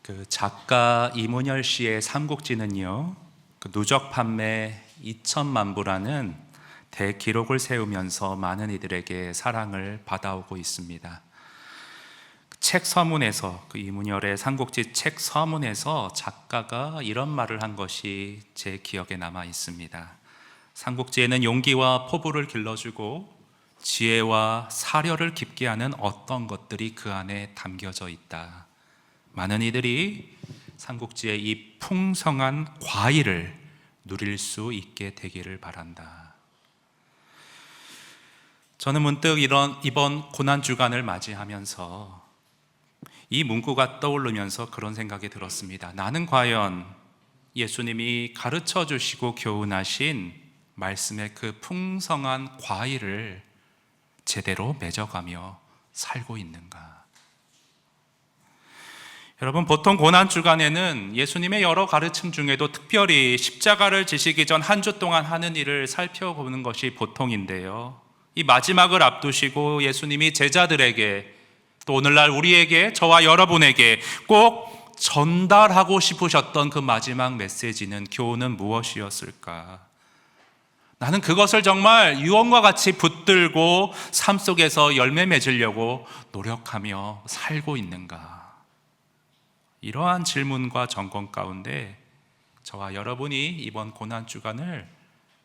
그 작가 이문열 씨의 삼국지는요, 그 누적 판매 2천만 부라는 대기록을 세우면서 많은 이들에게 사랑을 받아오고 있습니다. 책 서문에서, 그 이문열의 삼국지 책 서문에서 작가가 이런 말을 한 것이 제 기억에 남아 있습니다. 삼국지에는 용기와 포부를 길러주고 지혜와 사려를 깊게 하는 어떤 것들이 그 안에 담겨져 있다. 많은 이들이 삼국지의 이 풍성한 과일을 누릴 수 있게 되기를 바란다. 저는 문득 이번 고난주간을 맞이하면서 이 문구가 떠오르면서 그런 생각이 들었습니다. 나는 과연 예수님이 가르쳐 주시고 교훈하신 말씀의 그 풍성한 과일을 제대로 맺어가며 살고 있는가? 여러분, 보통 고난주간에는 예수님의 여러 가르침 중에도 특별히 십자가를 지시기 전 한 주 동안 하는 일을 살펴보는 것이 보통인데요, 이 마지막을 앞두시고 예수님이 제자들에게, 또 오늘날 우리에게, 저와 여러분에게 꼭 전달하고 싶으셨던 그 마지막 메시지는, 교훈은 무엇이었을까? 나는 그것을 정말 유언과 같이 붙들고 삶 속에서 열매 맺으려고 노력하며 살고 있는가? 이러한 질문과 점검 가운데 저와 여러분이 이번 고난주간을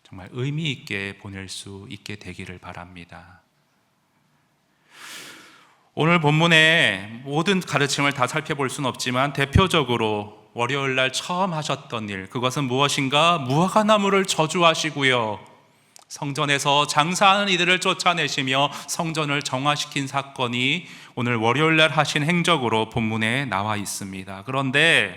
정말 의미 있게 보낼 수 있게 되기를 바랍니다. 오늘 본문의 모든 가르침을 다 살펴볼 수는 없지만 대표적으로 월요일 날 처음 하셨던 일, 그것은 무엇인가? 무화과나무를 저주하시고요, 성전에서 장사하는 이들을 쫓아내시며 성전을 정화시킨 사건이 오늘 월요일 날 하신 행적으로 본문에 나와 있습니다. 그런데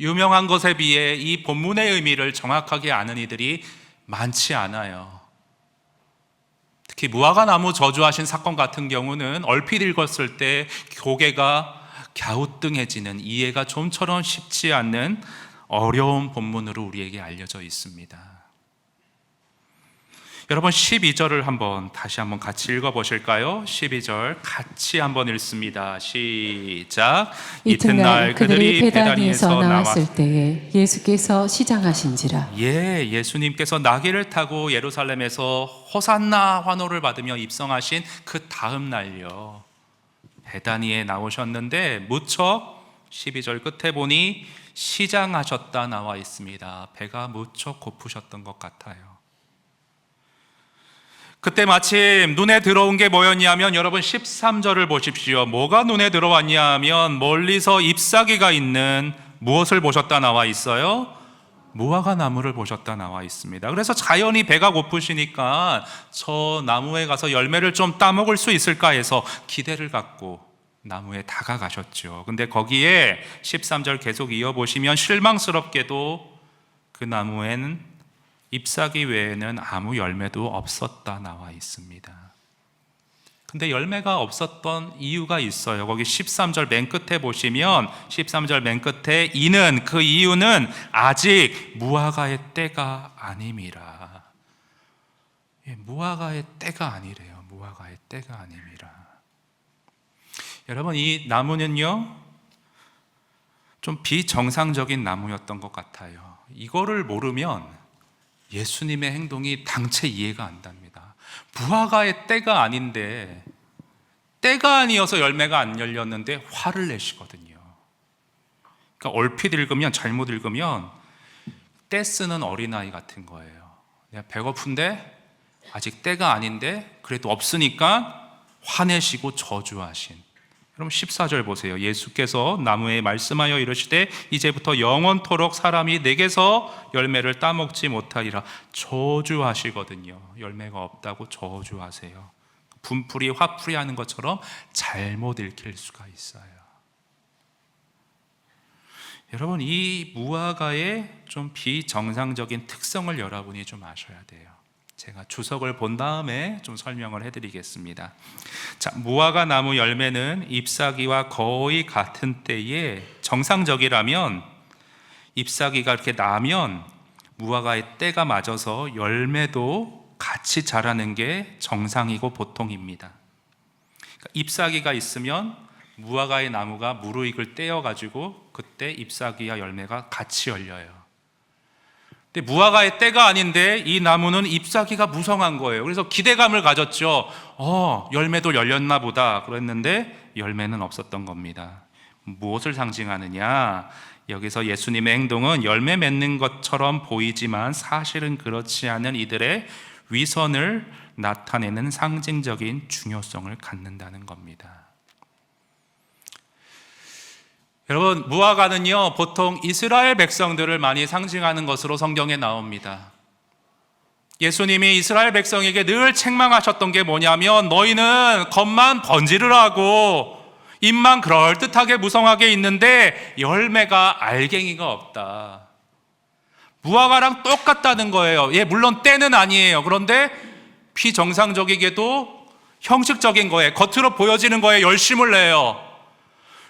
유명한 것에 비해 이 본문의 의미를 정확하게 아는 이들이 많지 않아요. 특히 무화과나무 저주하신 사건 같은 경우는 얼핏 읽었을 때 고개가 갸우뚱해지는, 이해가 좀처럼 쉽지 않는 어려운 본문으로 우리에게 알려져 있습니다. 여러분, 12절을 다시 한번 같이 읽어보실까요? 12절 같이 한번 읽습니다. 시작. 이튿날 그들이 베다니에서 나왔을 때에 예수께서 시장하신지라. 예수님께서 나귀를 타고 예루살렘에서 호산나 환호를 받으며 입성하신 그 다음 날요, 베다니에 나오셨는데 무척 12절 끝에 보니 시장하셨다 나와 있습니다. 배가 무척 고프셨던 것 같아요. 그때 마침 눈에 들어온 게 뭐였냐면, 여러분 13절을 보십시오. 뭐가 눈에 들어왔냐 하면 멀리서 잎사귀가 있는 무엇을 보셨다 나와 있어요? 무화과 나무를 보셨다 나와 있습니다. 그래서 자연히 배가 고프시니까 저 나무에 가서 열매를 좀 따먹을 수 있을까 해서 기대를 갖고 나무에 다가가셨죠. 근데 거기에 13절 계속 이어보시면 실망스럽게도 그 나무에는 잎사귀 외에는 아무 열매도 없었다 나와 있습니다. 근데 열매가 없었던 이유가 있어요. 거기 13절 맨 끝에 보시면, 13절 맨 끝에 그 이유는 아직 무화과의 때가 아님이라. 무화과의 때가 아니래요. 무화과의 때가 아님이라. 여러분, 이 나무는요, 좀 비정상적인 나무였던 것 같아요. 이거를 모르면 예수님의 행동이 당체 이해가 안 됩니다. 무화과의 때가 아닌데, 때가 아니어서 열매가 안 열렸는데 화를 내시거든요. 그러니까 얼핏 읽으면, 잘못 읽으면 때 쓰는 어린아이 같은 거예요. 내가 배고픈데 아직 때가 아닌데 그래도 없으니까 화내시고 저주하신. 그럼 14절 보세요. 예수께서 나무에 말씀하여 이르시되 이제부터 영원토록 사람이 내게서 열매를 따먹지 못하리라. 저주하시거든요. 열매가 없다고 저주하세요. 분풀이 화풀이 하는 것처럼 잘못 읽힐 수가 있어요. 여러분, 이 무화과의 좀 비정상적인 특성을 여러분이 좀 아셔야 돼요. 제가 주석을 본 다음에 좀 설명을 해드리겠습니다. 자, 무화과 나무 열매는 잎사귀와 거의 같은 때에, 정상적이라면 잎사귀가 이렇게 나면 무화과의 때가 맞아서 열매도 같이 자라는 게 정상이고 보통입니다. 그러니까 잎사귀가 있으면 무화과의 나무가 무르익을 떼어가지고 그때 잎사귀와 열매가 같이 열려요. 근데 무화과의 때가 아닌데 이 나무는 잎사귀가 무성한 거예요. 그래서 기대감을 가졌죠. 열매도 열렸나 보다 그랬는데 열매는 없었던 겁니다. 무엇을 상징하느냐? 여기서 예수님의 행동은 열매 맺는 것처럼 보이지만 사실은 그렇지 않은 이들의 위선을 나타내는 상징적인 중요성을 갖는다는 겁니다. 여러분, 무화과는요 보통 이스라엘 백성들을 많이 상징하는 것으로 성경에 나옵니다. 예수님이 이스라엘 백성에게 늘 책망하셨던 게 뭐냐면, 너희는 겉만 번지르르 하고 입만 그럴듯하게 무성하게 있는데 열매가 알갱이가 없다. 무화과랑 똑같다는 거예요. 물론 때는 아니에요. 그런데 비정상적이게도 형식적인 거에, 겉으로 보여지는 거에 열심을 내요.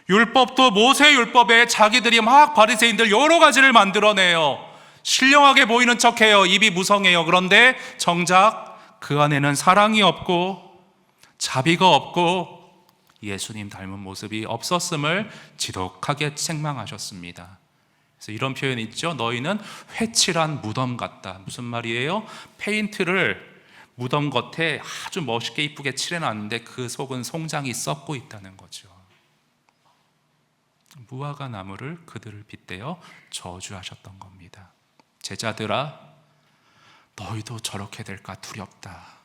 율법도 모세 율법에 자기들이 막 바리새인들 여러 가지를 만들어내요. 신령하게 보이는 척해요. 입이 무성해요. 그런데 정작 그 안에는 사랑이 없고 자비가 없고 예수님 닮은 모습이 없었음을 지독하게 책망하셨습니다. 그래서 이런 표현이 있죠. 너희는 회칠한 무덤 같다. 무슨 말이에요? 페인트를 무덤 겉에 아주 멋있게 이쁘게 칠해놨는데 그 속은 송장이 썩고 있다는 거죠. 무화과 나무를 그들을 빗대어 저주하셨던 겁니다. 제자들아, 너희도 저렇게 될까 두렵다.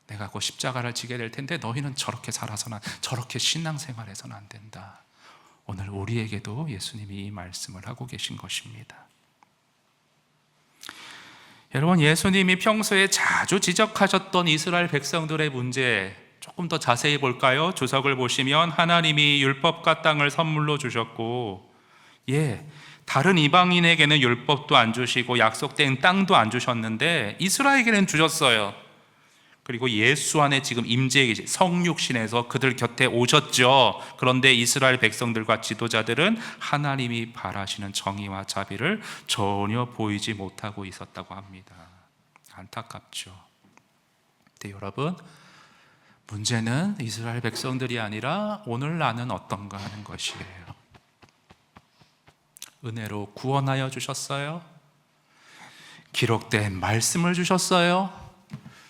내가 곧 십자가를 지게 될 텐데 너희는 저렇게 살아서는, 저렇게 신앙생활해서는 안 된다. 오늘 우리에게도 예수님이 이 말씀을 하고 계신 것입니다. 여러분, 예수님이 평소에 자주 지적하셨던 이스라엘 백성들의 문제 조금 더 자세히 볼까요? 주석을 보시면 하나님이 율법과 땅을 선물로 주셨고, 다른 이방인에게는 율법도 안 주시고 약속된 땅도 안 주셨는데 이스라엘에게는 주셨어요. 그리고 예수 안에 지금 임재해 계신 성육신에서 그들 곁에 오셨죠. 그런데 이스라엘 백성들과 지도자들은 하나님이 바라시는 정의와 자비를 전혀 보이지 못하고 있었다고 합니다. 안타깝죠. 근데 여러분, 문제는 이스라엘 백성들이 아니라 오늘 나는 어떤가 하는 것이에요. 은혜로 구원하여 주셨어요. 기록된 말씀을 주셨어요.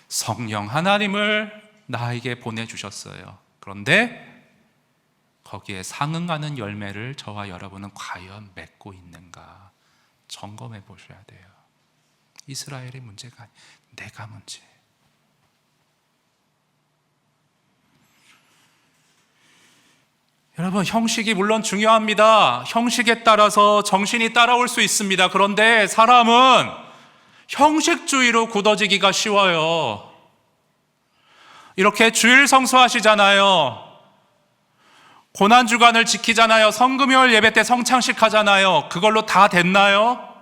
성령 하나님을 나에게 보내주셨어요. 그런데 거기에 상응하는 열매를 저와 여러분은 과연 맺고 있는가 점검해 보셔야 돼요. 이스라엘의 문제가 아니라 내가 문제. 여러분, 형식이 물론 중요합니다. 형식에 따라서 정신이 따라올 수 있습니다. 그런데 사람은 형식주의로 굳어지기가 쉬워요. 이렇게 주일 성수하시잖아요. 고난주간을 지키잖아요. 성금요일 예배 때 성창식 하잖아요. 그걸로 다 됐나요?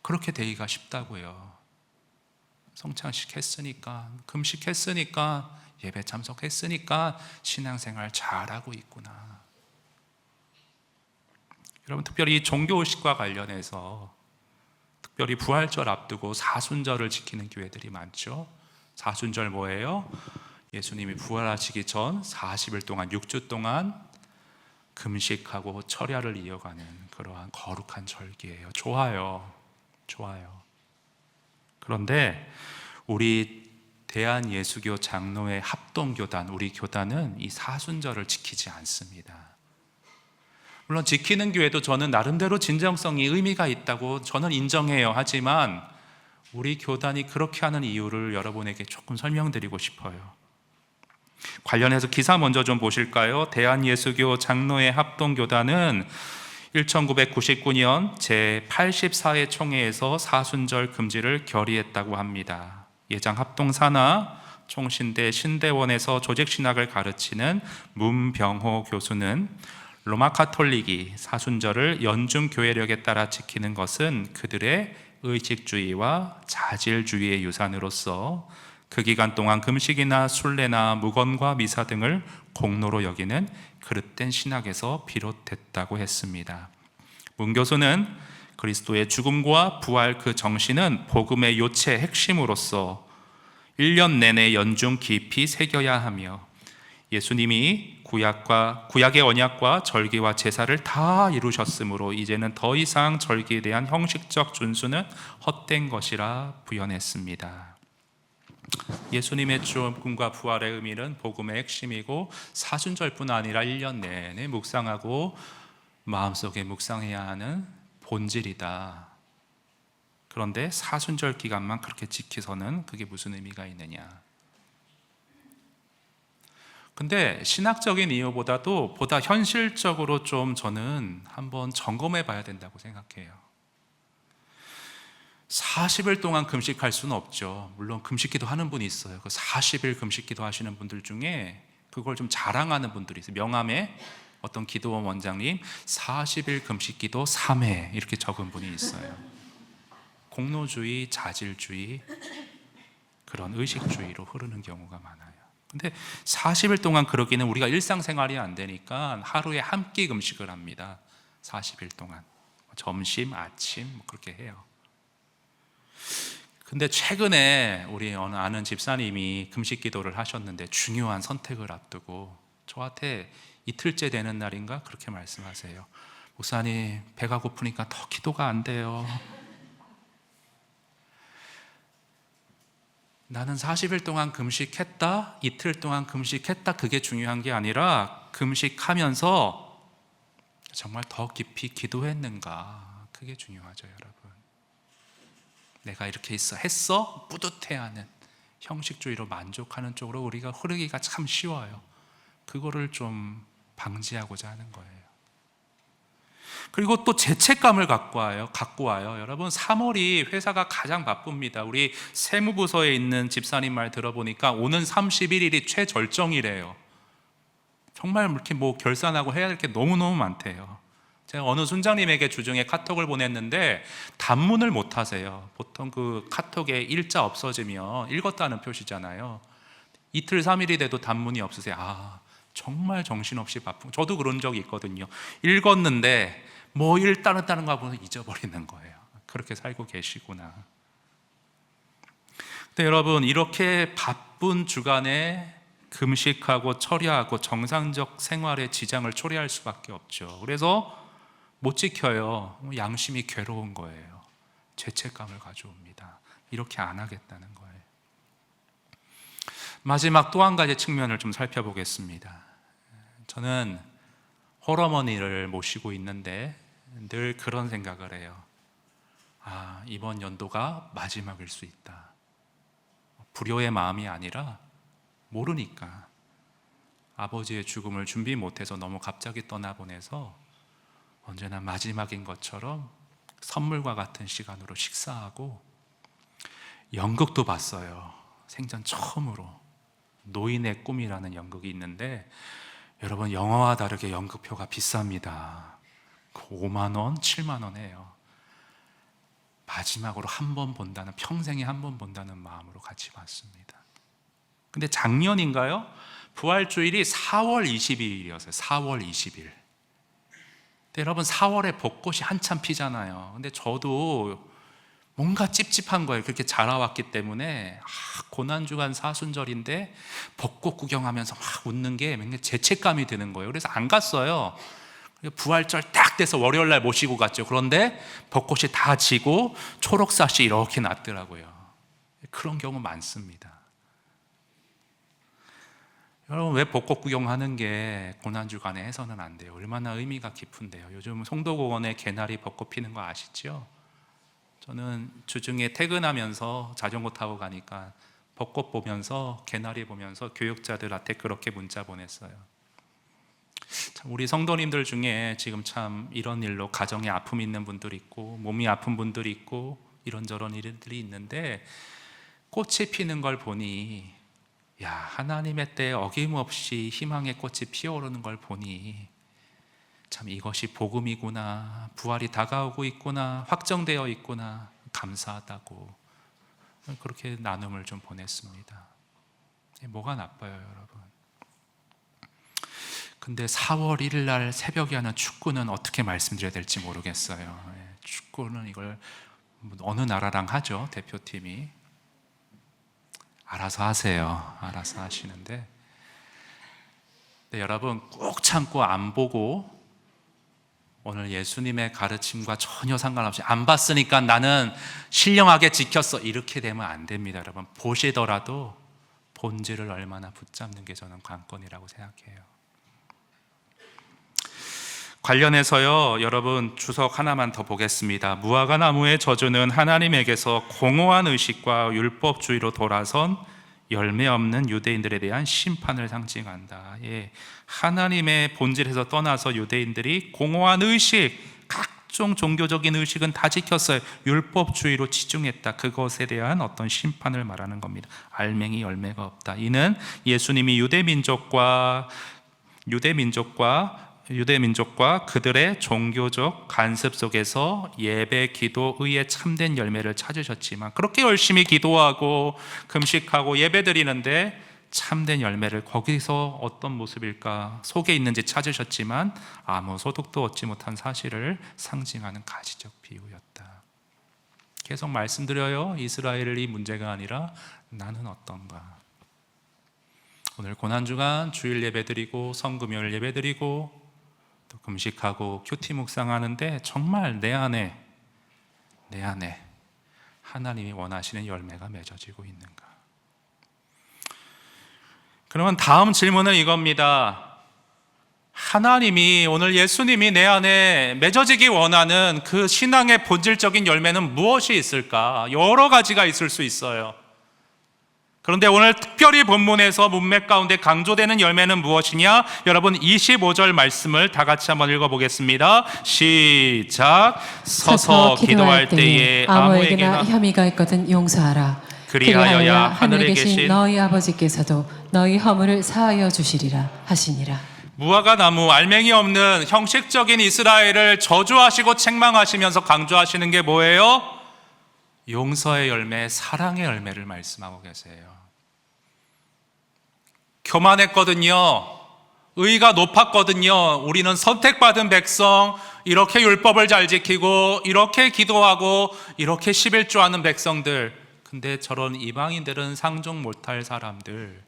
그렇게 되기가 쉽다고요. 성창식 했으니까, 금식 했으니까, 예배 참석했으니까 신앙생활 잘하고 있구나. 여러분, 특별히 종교의식과 관련해서 특별히 부활절 앞두고 사순절을 지키는 교회들이 많죠. 사순절 뭐예요? 예수님이 부활하시기 전 40일 동안, 6주 동안 금식하고 철야를 이어가는 그러한 거룩한 절기예요. 좋아요. 그런데 우리 대한예수교 장로회 합동교단, 우리 교단은 이 사순절을 지키지 않습니다. 물론 지키는 교회도 저는 나름대로 진정성이 의미가 있다고 저는 인정해요. 하지만 우리 교단이 그렇게 하는 이유를 여러분에게 조금 설명드리고 싶어요. 관련해서 기사 먼저 좀 보실까요? 대한예수교 장로회 합동교단은 1999년 제84회 총회에서 사순절 금지를 결의했다고 합니다. 예장 합동산하 총신대 신대원에서 조직신학을 가르치는 문병호 교수는 로마 카톨릭이 사순절을 연중 교회력에 따라 지키는 것은 그들의 의식주의와 자질주의의 유산으로서 그 기간 동안 금식이나 순례나 무건과 미사 등을 공로로 여기는 그릇된 신학에서 비롯됐다고 했습니다. 문 교수는 그리스도의 죽음과 부활 그 정신은 복음의 요체 핵심으로서 1년 내내 연중 깊이 새겨야 하며 예수님이 구약의 언약과 절기와 제사를 다 이루셨으므로 이제는 더 이상 절기에 대한 형식적 준수는 헛된 것이라 부연했습니다. 예수님의 죽음과 부활의 의미는 복음의 핵심이고 사순절뿐 아니라 1년 내내 묵상하고 마음속에 묵상해야 하는 본질이다. 그런데 사순절 기간만 그렇게 지켜서는 그게 무슨 의미가 있느냐? 근데 신학적인 이유보다도 보다 현실적으로 좀 저는 한번 점검해 봐야 된다고 생각해요. 40일 동안 금식할 수는 없죠. 물론 금식기도 하는 분이 있어요. 그 40일 금식기도 하시는 분들 중에 그걸 좀 자랑하는 분들이 있어요. 명함에 어떤 기도원 원장님 40일 금식기도 3회 이렇게 적은 분이 있어요. 공로주의, 자질주의, 그런 의식주의로 흐르는 경우가 많아요. 근데 40일 동안 그러기는 우리가 일상생활이 안 되니까 하루에 한 끼 금식을 합니다. 40일 동안 점심, 아침 그렇게 해요. 근데 최근에 우리 어느 아는 집사님이 금식 기도를 하셨는데 중요한 선택을 앞두고 저한테 이틀째 되는 날인가 그렇게 말씀하세요. 목사님, 배가 고프니까 더 기도가 안 돼요. 나는 40일 동안 금식했다, 이틀 동안 금식했다, 그게 중요한 게 아니라 금식하면서 정말 더 깊이 기도했는가, 그게 중요하죠, 여러분. 내가 이렇게 했어? 뿌듯해하는 형식주의로 만족하는 쪽으로 우리가 흐르기가 참 쉬워요. 그거를 좀 방지하고자 하는 거예요. 그리고 또 죄책감을 갖고 와요. 여러분, 3월이 회사가 가장 바쁩니다. 우리 세무부서에 있는 집사님 말 들어보니까 오는 31일이 최절정이래요. 정말 이렇게 뭐 결산하고 해야 될 게 너무너무 많대요. 제가 어느 순장님에게 주중에 카톡을 보냈는데 답문을 못 하세요. 보통 그 카톡에 일자 없어지면 읽었다는 표시잖아요. 이틀 3일이 돼도 답문이 없으세요. 아, 정말 정신없이 바쁜. 저도 그런 적이 있거든요. 읽었는데 뭐 읽다는 거 보면 잊어버리는 거예요. 그렇게 살고 계시구나. 근데 여러분, 이렇게 바쁜 주간에 금식하고 처리하고 정상적 생활에 지장을 초래할 수밖에 없죠. 그래서 못 지켜요. 양심이 괴로운 거예요. 죄책감을 가져옵니다. 이렇게 안 하겠다는 거예요. 마지막 또 한 가지 측면을 좀 살펴보겠습니다. 저는 홀어머니를 모시고 있는데 늘 그런 생각을 해요. 아, 이번 연도가 마지막일 수 있다. 불효의 마음이 아니라 모르니까 아버지의 죽음을 준비 못해서 너무 갑자기 떠나보내서 언제나 마지막인 것처럼 선물과 같은 시간으로 식사하고 연극도 봤어요. 생전 처음으로 노인의 꿈이라는 연극이 있는데 여러분, 영화와 다르게 연극표가 비쌉니다. 5만 원, 7만 원 해요. 마지막으로 한 번 본다는, 평생에 한 번 본다는 마음으로 같이 봤습니다. 근데 작년인가요? 부활주일이 4월 20일이었어요. 4월 20일. 근데 여러분, 4월에 벚꽃이 한참 피잖아요. 근데 저도 뭔가 찝찝한 거예요. 그렇게 자라왔기 때문에. 고난주간 사순절인데 벚꽃 구경하면서 막 웃는 게 맨날 죄책감이 드는 거예요. 그래서 안 갔어요. 부활절 딱 돼서 월요일날 모시고 갔죠. 그런데 벚꽃이 다 지고 초록사시 이렇게 났더라고요. 그런 경우 많습니다. 여러분, 왜 벚꽃 구경하는 게 고난주간에 해서는 안 돼요? 얼마나 의미가 깊은데요. 요즘 송도공원에 개나리 벚꽃 피는 거 아시죠? 저는 주중에 퇴근하면서 자전거 타고 가니까 벚꽃 보면서, 개나리 보면서 교육자들한테 그렇게 문자 보냈어요. 참, 우리 성도님들 중에 지금 참 이런 일로 가정에 아픔 있는 분들이 있고 몸이 아픈 분들이 있고 이런저런 일들이 있는데 꽃이 피는 걸 보니, 야, 하나님의 때에 어김없이 희망의 꽃이 피어오르는 걸 보니 참 이것이 복음이구나, 부활이 다가오고 있구나, 확정되어 있구나, 감사하다고 그렇게 나눔을 좀 보냈습니다. 뭐가 나빠요, 여러분? 근데 4월 1일 날 새벽에 하는 축구는 어떻게 말씀드려야 될지 모르겠어요. 축구는 이걸 어느 나라랑 하죠, 대표팀이. 알아서 하세요. 알아서 하시는데 근데 여러분 꾹 참고 안 보고 오늘 예수님의 가르침과 전혀 상관없이 안 봤으니까 나는 신령하게 지켰어, 이렇게 되면 안 됩니다. 여러분 보시더라도 본질을 얼마나 붙잡는 게 저는 관건이라고 생각해요. 관련해서요, 여러분 주석 하나만 더 보겠습니다. 무화과 나무의 저주는 하나님에게서 공허한 의식과 율법주의로 돌아선 열매 없는 유대인들에 대한 심판을 상징한다. 예, 하나님의 본질에서 떠나서 유대인들이 공허한 의식, 각종 종교적인 의식은 다 지켰어요. 율법주의로 치중했다. 그것에 대한 어떤 심판을 말하는 겁니다. 알맹이 열매가 없다. 이는 예수님이 유대민족과 그들의 종교적 간섭 속에서 예배, 기도, 의의 참된 열매를 찾으셨지만, 그렇게 열심히 기도하고 금식하고 예배 드리는데 참된 열매를 거기서 어떤 모습일까 속에 있는지 찾으셨지만 아무 소득도 얻지 못한 사실을 상징하는 가시적 비유였다. 계속 말씀드려요. 이스라엘이 문제가 아니라 나는 어떤가. 오늘 고난주간 주일 예배 드리고 성금요일 예배 드리고 또 금식하고 큐티 묵상하는데 정말 내 안에 하나님이 원하시는 열매가 맺어지고 있는가. 그러면 다음 질문은 이겁니다. 하나님이, 오늘 예수님이 내 안에 맺어지기 원하는 그 신앙의 본질적인 열매는 무엇이 있을까? 여러 가지가 있을 수 있어요. 그런데 오늘 특별히 본문에서 문맥 가운데 강조되는 열매는 무엇이냐? 여러분 25절 말씀을 다 같이 한번 읽어보겠습니다. 시작. 서서 기도할 때에 아무에게나 혐의가 있거든 용서하라. 그리하여야 하늘에 계신 너희 아버지께서도 너희 허물을 사하여 주시리라 하시니라. 무화과 나무, 알맹이 없는 형식적인 이스라엘을 저주하시고 책망하시면서 강조하시는 게 뭐예요? 용서의 열매, 사랑의 열매를 말씀하고 계세요. 교만했거든요. 의가 높았거든요. 우리는 선택받은 백성, 이렇게 율법을 잘 지키고 이렇게 기도하고 이렇게 11조하는 백성들. 근데 저런 이방인들은 상종 못할 사람들,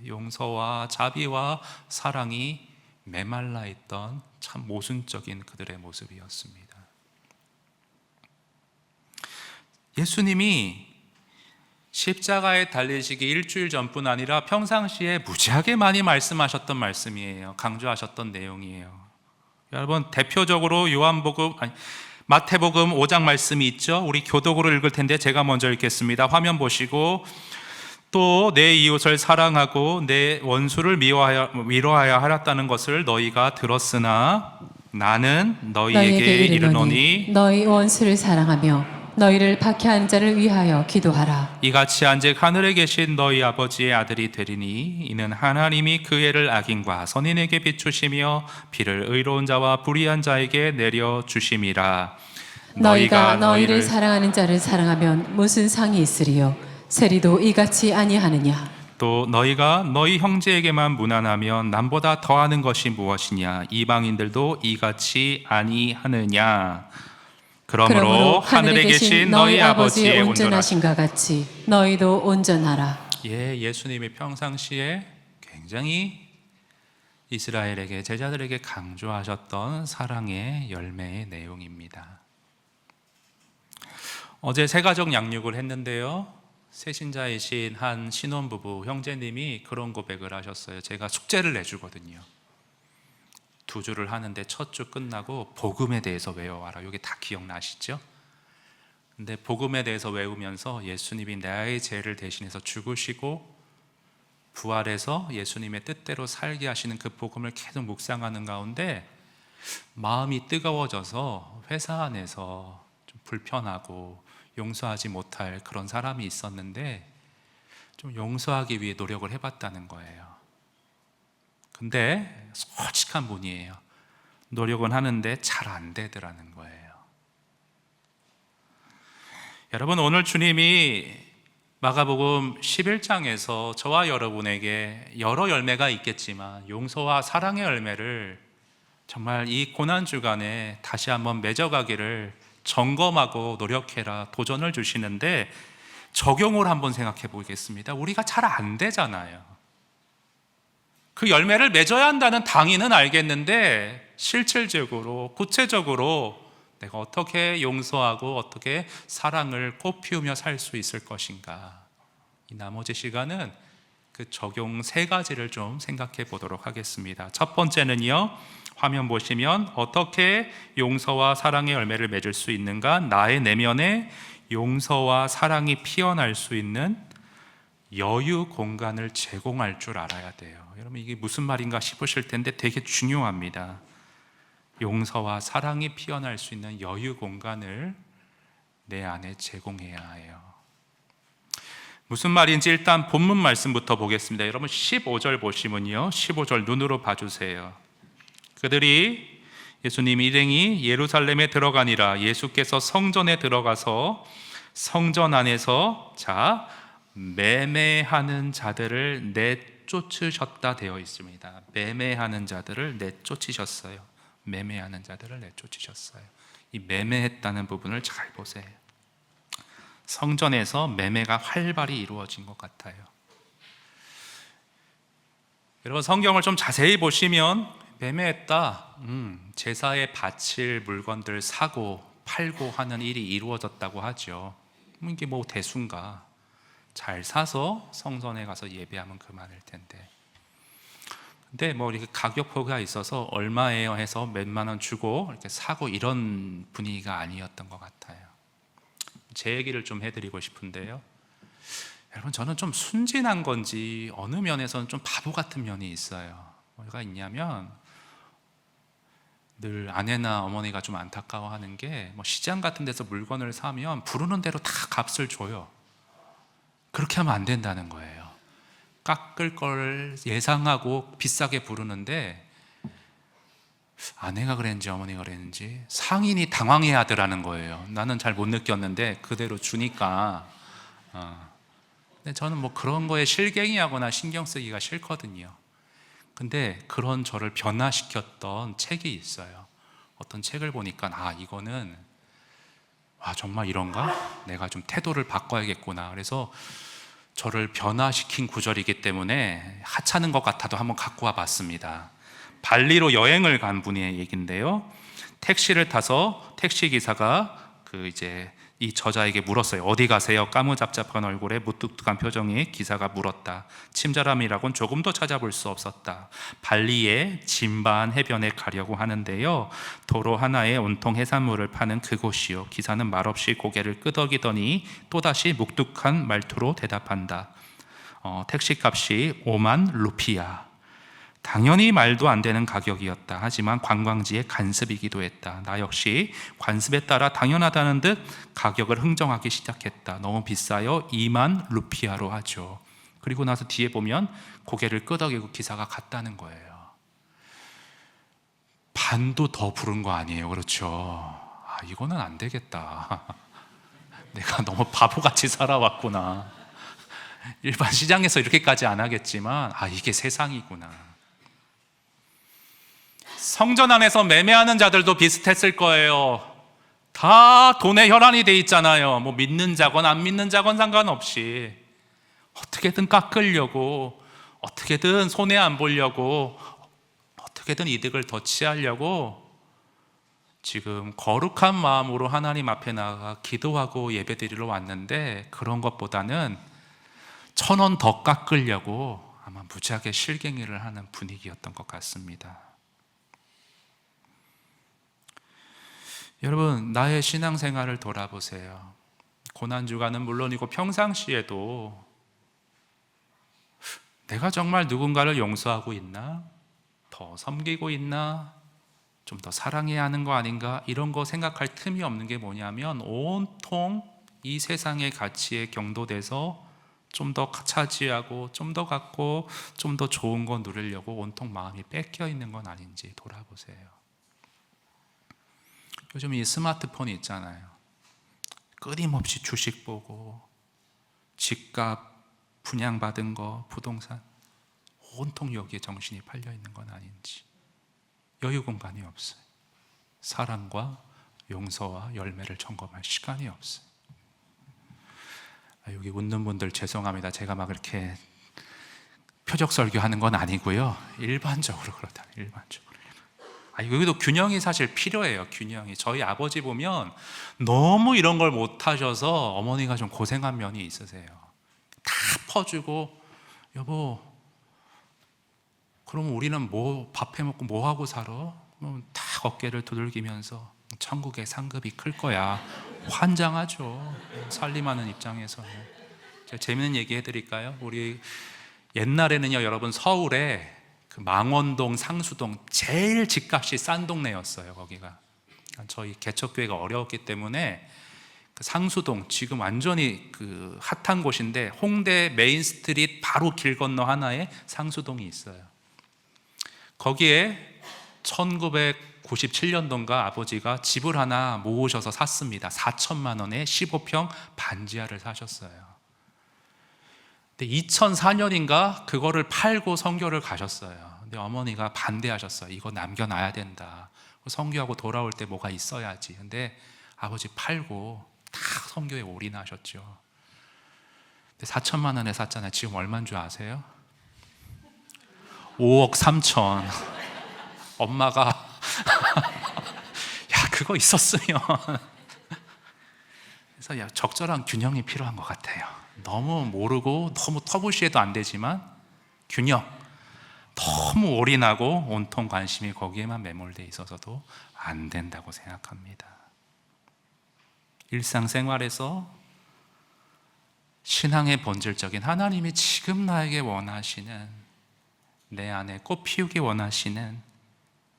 용서와 자비와 사랑이 메말라 있던 참 모순적인 그들의 모습이었습니다. 예수님이 십자가에 달리시기 일주일 전뿐 아니라 평상시에 무지하게 많이 말씀하셨던 말씀이에요. 강조하셨던 내용이에요. 여러분 대표적으로 마태복음 5장 말씀이 있죠. 우리 교독으로 읽을 텐데 제가 먼저 읽겠습니다. 화면 보시고, 또 내 이웃을 사랑하고 내 원수를 미워하여 하였다는 것을 너희가 들었으나 나는 너희에게 이르노니 너희 원수를 사랑하며 너희를 박해한 자를 위하여 기도하라. 이같이 한즉 하늘에 계신 너희 아버지의 아들이 되리니 이는 하나님이 그 해를 악인과 선인에게 비추시며 비를 의로운 자와 불의한 자에게 내려 주심이라. 너희가 너희를 사랑하는 자를 사랑하면 무슨 상이 있으리요? 세리도 이같이 아니하느냐? 또 너희가 너희 형제에게만 무난하면 남보다 더하는 것이 무엇이냐? 이방인들도 이같이 아니하느냐? 그러므로 하늘에 계신 너희 아버지의 온전하신가 같이 너희도 온전하라. 예수님이 평상시에 굉장히 이스라엘에게, 제자들에게 강조하셨던 사랑의 열매의 내용입니다. 어제 새가족 양육을 했는데요, 새신자이신 한 신혼부부 형제님이 그런 고백을 하셨어요. 제가 숙제를 내주거든요. 2주를 하는데 첫 주 끝나고 복음에 대해서 외워와라. 이게 다 기억나시죠? 근데 복음에 대해서 외우면서 예수님이 나의 죄를 대신해서 죽으시고 부활해서 예수님의 뜻대로 살게 하시는 그 복음을 계속 묵상하는 가운데 마음이 뜨거워져서 회사 안에서 좀 불편하고 용서하지 못할 그런 사람이 있었는데 좀 용서하기 위해 노력을 해봤다는 거예요. 근데 솔직한 분이에요. 노력은 하는데 잘 안 되더라는 거예요. 여러분, 오늘 주님이 마가복음 11장에서 저와 여러분에게 여러 열매가 있겠지만 용서와 사랑의 열매를 정말 이 고난주간에 다시 한번 맺어가기를 점검하고 노력해라, 도전을 주시는데 적용을 한번 생각해 보겠습니다. 우리가 잘 안 되잖아요. 그 열매를 맺어야 한다는 당위는 알겠는데 실질적으로 구체적으로 내가 어떻게 용서하고 어떻게 사랑을 꽃피우며 살 수 있을 것인가. 이 나머지 시간은 그 적용 3가지를 좀 생각해 보도록 하겠습니다. 첫 번째는요, 화면 보시면 어떻게 용서와 사랑의 열매를 맺을 수 있는가? 나의 내면에 용서와 사랑이 피어날 수 있는 여유 공간을 제공할 줄 알아야 돼요. 여러분, 이게 무슨 말인가 싶으실 텐데 되게 중요합니다. 용서와 사랑이 피어날 수 있는 여유 공간을 내 안에 제공해야 해요. 무슨 말인지 일단 본문 말씀부터 보겠습니다. 여러분 15절 보시면요, 15절 눈으로 봐주세요. 그들이 예수님 일행이 예루살렘에 들어가니라. 예수께서 성전에 들어가서 성전 안에서 매매하는 자들을 내쫓으셨다 되어 있습니다. 매매하는 자들을 내쫓으셨어요. 매매하는 자들을 내쫓으셨어요. 이 매매했다는 부분을 잘 보세요. 성전에서 매매가 활발히 이루어진 것 같아요. 여러분, 성경을 좀 자세히 보시면 매매했다, 제사에 바칠 물건들 사고 팔고 하는 일이 이루어졌다고 하죠. 이게 뭐 대수인가? 잘 사서 성전에 가서 예배하면 그만일 텐데. 근데 뭐 이렇게 가격표가 있어서 얼마예요 해서 몇만 원 주고 이렇게 사고 이런 분위기가 아니었던 것 같아요. 제 얘기를 좀 해드리고 싶은데요, 여러분, 저는 좀 순진한 건지 어느 면에서는 좀 바보 같은 면이 있어요. 뭐가 있냐면, 늘 아내나 어머니가 좀 안타까워하는 게, 뭐 시장 같은 데서 물건을 사면 부르는 대로 다 값을 줘요. 그렇게 하면 안 된다는 거예요. 깎을 걸 예상하고 비싸게 부르는데, 아내가 그랬는지 어머니가 그랬는지 상인이 당황해야 하더라는 거예요. 나는 잘 못 느꼈는데 그대로 주니까. 근데 저는 뭐 그런 거에 실갱이하거나 신경 쓰기가 싫거든요. 근데 그런 저를 변화시켰던 책이 있어요. 어떤 책을 보니까 이거는 정말 이런가? 내가 좀 태도를 바꿔야겠구나. 그래서 저를 변화시킨 구절이기 때문에 하찮은 것 같아도 한번 갖고 와 봤습니다. 발리로 여행을 간 분의 얘기인데요, 택시를 타서 택시 기사가 이 저자에게 물었어요. 어디 가세요? 까무잡잡한 얼굴에 무뚝뚝한 표정의 기사가 물었다. 친절함이라곤 조금도 찾아볼 수 없었다. 발리의 진바한 해변에 가려고 하는데요, 도로 하나에 온통 해산물을 파는 그곳이요. 기사는 말없이 고개를 끄덕이더니 또다시 묵뚝한 말투로 대답한다. 택시값이 5만 루피야. 당연히 말도 안 되는 가격이었다. 하지만 관광지의 관습이기도 했다. 나 역시 관습에 따라 당연하다는 듯 가격을 흥정하기 시작했다. 너무 비싸요. 2만 루피아로 하죠. 그리고 나서 뒤에 보면 고개를 끄덕이고 기사가 갔다는 거예요. 반도 더 부른 거 아니에요, 그렇죠? 이거는 안 되겠다. 내가 너무 바보같이 살아왔구나. 일반 시장에서 이렇게까지 안 하겠지만 이게 세상이구나. 성전 안에서 매매하는 자들도 비슷했을 거예요. 다 돈에 혈안이 돼 있잖아요. 뭐 믿는 자건 안 믿는 자건 상관없이 어떻게든 깎으려고, 어떻게든 손해 안 보려고, 어떻게든 이득을 더 취하려고 지금 거룩한 마음으로 하나님 앞에 나가 기도하고 예배드리러 왔는데, 그런 것보다는 1,000원 더 깎으려고 아마 무지하게 실갱이를 하는 분위기였던 것 같습니다. 여러분, 나의 신앙생활을 돌아보세요. 고난주간은 물론이고 평상시에도 내가 정말 누군가를 용서하고 있나? 더 섬기고 있나? 좀 더 사랑해야 하는 거 아닌가? 이런 거 생각할 틈이 없는 게 뭐냐면, 온통 이 세상의 가치에 경도돼서 좀 더 차지하고 좀 더 갖고 좀 더 좋은 거 누리려고 온통 마음이 뺏겨 있는 건 아닌지 돌아보세요. 요즘 이 스마트폰이 있잖아요. 끊임없이 주식 보고 집값 분양받은 거, 부동산, 온통 여기에 정신이 팔려 있는 건 아닌지. 여유 공간이 없어요. 사랑과 용서와 열매를 점검할 시간이 없어요. 여기 웃는 분들 죄송합니다. 제가 막 이렇게 표적 설교하는 건 아니고요. 일반적으로 그렇다. 일반적으로. 여기도 균형이 사실 필요해요. 균형이. 저희 아버지 보면 너무 이런 걸 못 하셔서 어머니가 좀 고생한 면이 있으세요. 다 퍼주고, 여보, 그럼 우리는 뭐 밥 해먹고 뭐 하고 살아? 그럼 딱 어깨를 두들기면서 천국의 상급이 클 거야. 환장하죠. 살림하는 입장에서는. 제가 재밌는 얘기 해드릴까요? 우리 옛날에는요, 여러분, 서울에 그 망원동, 상수동 제일 집값이 싼 동네였어요. 거기가 저희 개척교회가 어려웠기 때문에 그 상수동, 지금 완전히 그 핫한 곳인데 홍대 메인스트릿 바로 길 건너 하나에 상수동이 있어요. 거기에 1997년도인가 아버지가 집을 하나 모으셔서 샀습니다. 4천만 원에 15평 반지하를 사셨어요. 근데 2004년인가 그거를 팔고 선교를 가셨어요. 근데 어머니가 반대하셨어요. 이거 남겨놔야 된다. 선교하고 돌아올 때 뭐가 있어야지. 근데 아버지 팔고 다 선교에 올인하셨죠. 근데 4천만 원에 샀잖아요. 지금 얼마인 줄 아세요? 5억 3천. 엄마가 야, 그거 있었으면. 그래서 적절한 균형이 필요한 것 같아요. 너무 모르고 너무 터부시해도 안 되지만 균형. 너무 올인하고 온통 관심이 거기에만 매몰돼 있어서도 안 된다고 생각합니다. 일상생활에서 신앙의 본질적인 하나님이 지금 나에게 원하시는, 내 안에 꽃 피우기 원하시는,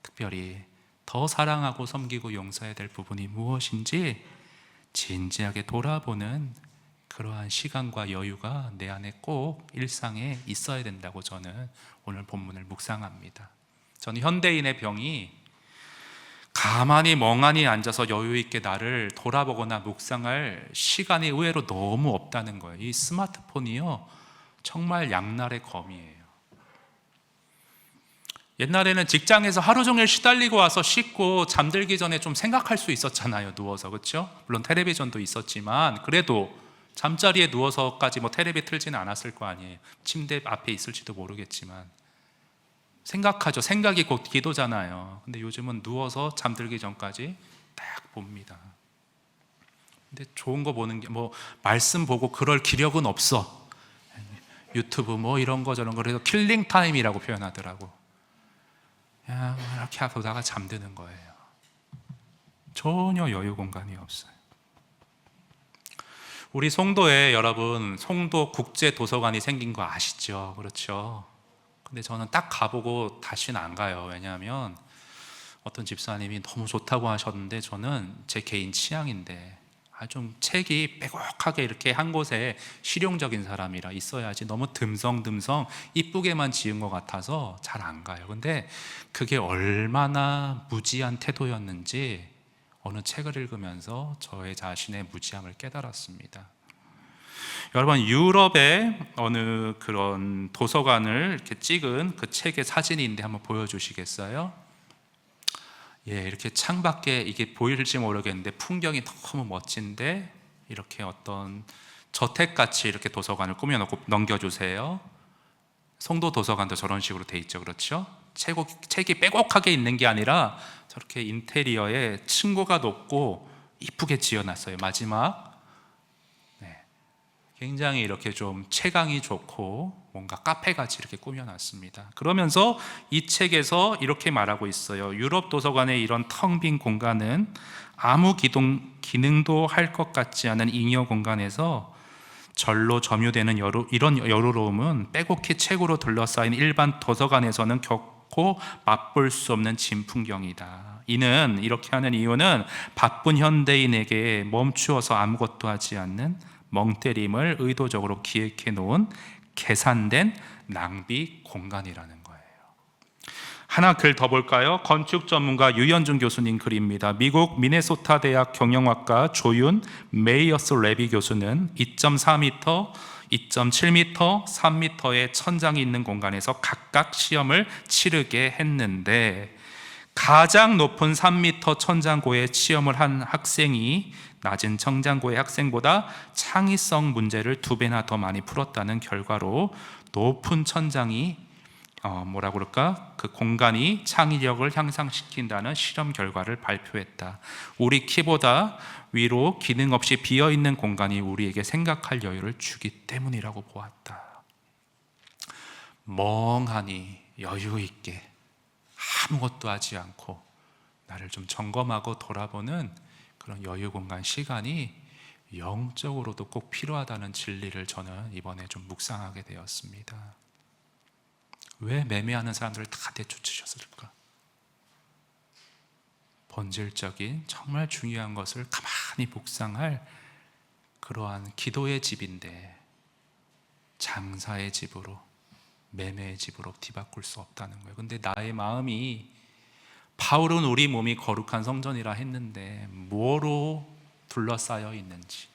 특별히 더 사랑하고 섬기고 용서해야 될 부분이 무엇인지 진지하게 돌아보는 그러한 시간과 여유가 내 안에 꼭 일상에 있어야 된다고 저는 오늘 본문을 묵상합니다. 저는 현대인의 병이 가만히 멍하니 앉아서 여유 있게 나를 돌아보거나 묵상할 시간이 의외로 너무 없다는 거예요. 이 스마트폰이요, 정말 양날의 검이에요. 옛날에는 직장에서 하루 종일 시달리고 와서 씻고 잠들기 전에 좀 생각할 수 있었잖아요. 누워서. 그렇죠? 물론 텔레비전도 있었지만 그래도 잠자리에 누워서까지 뭐 텔레비 틀지는 않았을 거 아니에요. 침대 앞에 있을지도 모르겠지만 생각하죠. 생각이 곧 기도잖아요. 근데 요즘은 누워서 잠들기 전까지 딱 봅니다. 근데 좋은 거 보는 게 뭐 말씀 보고 그럴 기력은 없어. 유튜브 뭐 이런 거 저런 거 그래서 킬링 타임이라고 표현하더라고. 그냥 이렇게 보다가 잠드는 거예요. 전혀 여유 공간이 없어요. 우리 송도에 여러분 송도 국제 도서관이 생긴 거 아시죠? 그렇죠? 근데 저는 딱 가보고 다시는 안 가요. 왜냐하면 어떤 집사님이 너무 좋다고 하셨는데 저는 제 개인 취향인데 좀 책이 빼곡하게 이렇게 한 곳에 실용적인 사람이라 있어야지 너무 듬성듬성 이쁘게만 지은 것 같아서 잘 안 가요. 근데 그게 얼마나 무지한 태도였는지 어느 책을 읽으면서 저의 자신의 무지함을 깨달았습니다. 여러분, 유럽의 어느 그런 도서관을 이렇게 찍은 그 책의 사진인데 한번 보여주시겠어요? 예, 이렇게 창밖에 이게 보일지 모르겠는데 풍경이 너무 멋진데 이렇게 어떤 저택같이 이렇게 도서관을 꾸며놓고 넘겨주세요. 송도 도서관도 저런 식으로 돼 있죠. 그렇죠? 책이 빼곡하게 있는 게 아니라 저렇게 인테리어에 층고가 높고 이쁘게 지어놨어요. 마지막 굉장히 이렇게 좀 채광이 좋고 뭔가 카페같이 이렇게 꾸며놨습니다. 그러면서 이 책에서 이렇게 말하고 있어요. 유럽 도서관의 이런 텅 빈 공간은 아무 기능도 할 것 같지 않은 잉여 공간에서 절로 점유되는 이런 여유로움은 빼곡히 책으로 둘러싸인 일반 도서관에서는 결코 맛볼 수 없는 진풍경이다. 이는 이렇게 하는 이유는 바쁜 현대인에게 멈추어서 아무것도 하지 않는 멍때림을 의도적으로 기획해 놓은 계산된 낭비 공간이라는 거예요. 하나 글 더 볼까요? 건축 전문가 유현준 교수님 글입니다. 미국 미네소타 대학 경영학과 조윤 메이어스 레비 교수는 2.4m, 2.7m, 3m의 천장이 있는 공간에서 각각 시험을 치르게 했는데 가장 높은 3m 천장고의 시험을 한 학생이 낮은 천장고의 학생보다 창의성 문제를 2배나 더 많이 풀었다는 결과로 높은 천장이 그 공간이 창의력을 향상시킨다는 실험 결과를 발표했다. 우리 키보다 위로 기능 없이 비어있는 공간이 우리에게 생각할 여유를 주기 때문이라고 보았다. 멍하니 여유 있게 아무것도 하지 않고 나를 좀 점검하고 돌아보는 그런 여유 공간 시간이 영적으로도 꼭 필요하다는 진리를 저는 이번에 좀 묵상하게 되었습니다. 왜 매매하는 사람들을 다 내쫓으셨을까? 본질적인 정말 중요한 것을 가만히 묵상할 그러한 기도의 집인데 장사의 집으로, 매매의 집으로 뒤바꿀 수 없다는 거예요. 근데 나의 마음이, 바울은 우리 몸이 거룩한 성전이라 했는데 뭐로 둘러싸여 있는지,